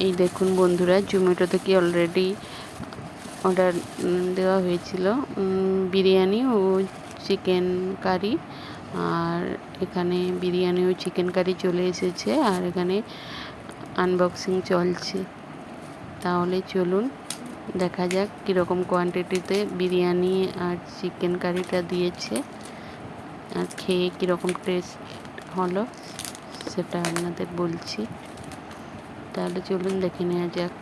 এই দেখুন বন্ধুরা, জোম্যাটো থেকে অলরেডি অর্ডার দেওয়া হয়েছিল বিরিয়ানি ও চিকেন কারি। আর এখানে বিরিয়ানি ও চিকেন কারি চলে এসেছে, আর এখানে আনবক্সিং চলছে। তাহলে চলুন দেখা যাক কীরকম কোয়ান্টিটিতে বিরিয়ানি আর চিকেন কারিটা দিয়েছে, আর খেয়ে কীরকম টেস্ট হলো সেটা আপনাদের বলছি। তাহলে চলুন দেখে নেওয়া যাক।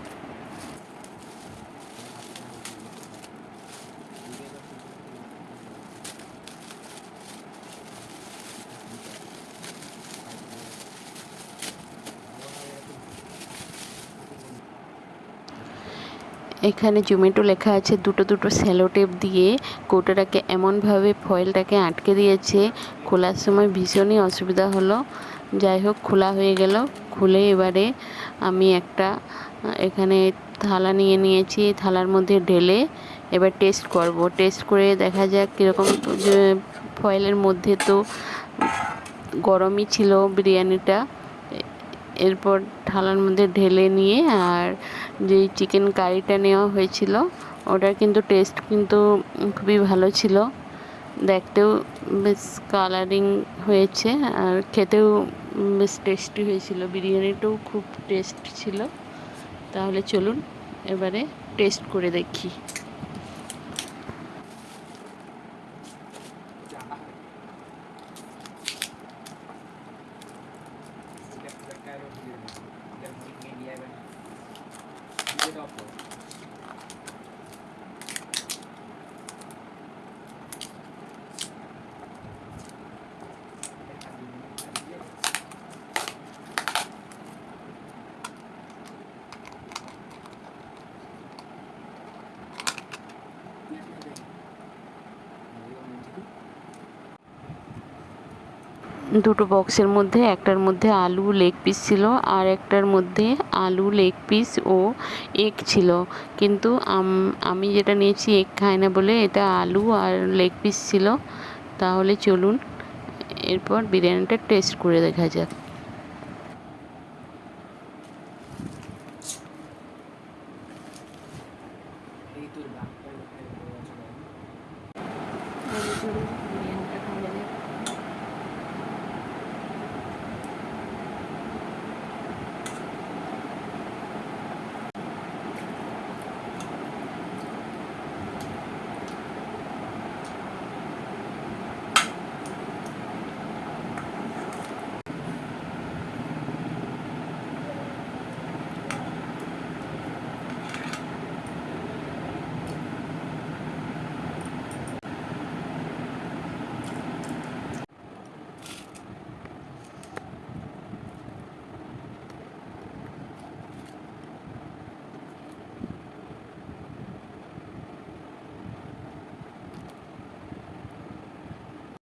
এখানে জোম্যাটো লেখা আছে, দুটো দুটো সেলো টেপ দিয়ে কৌটোটাকে এমনভাবে ফয়েলটাকে আটকে দিয়েছে, খোলার সময় ভীষণই অসুবিধা হলো। যাই হোক, খোলা হয়ে গেল। খুলে এবারে আমি একটা এখানে থালা নিয়ে নিয়েছি, থালার মধ্যে ঢেলে এবার টেস্ট করব। টেস্ট করে দেখা যাক কীরকম। ফয়েলের মধ্যে তো গরমই ছিল বিরিয়ানিটা। এরপর থালার মধ্যে ঢেলে নিয়ে আর যেই চিকেন কারিটা নেওয়া হয়েছিল ওটার কিন্তু টেস্ট কিন্তু খুবই ভালো ছিল। দেখতেও বেশ কালারিং হয়েছে, আর খেতেও বেশ টেস্টি হয়েছিল। বিরিয়ানিটাও খুব টেস্ট ছিল। তাহলে চলুন এবারে টেস্ট করে দেখি। দুটো বক্সের মধ্যে একটার মধ্যে আলু লেগ পিস ছিল, আর একটার মধ্যে আলু লেগ পিস ও এগ ছিল। কিন্তু আমি যেটা নিয়েছি এগ খায় না বলে এটা আলু আর লেগ পিস ছিল। তাহলে চলুন এরপর বিরিয়ানিটা টেস্ট করে দেখা যাক।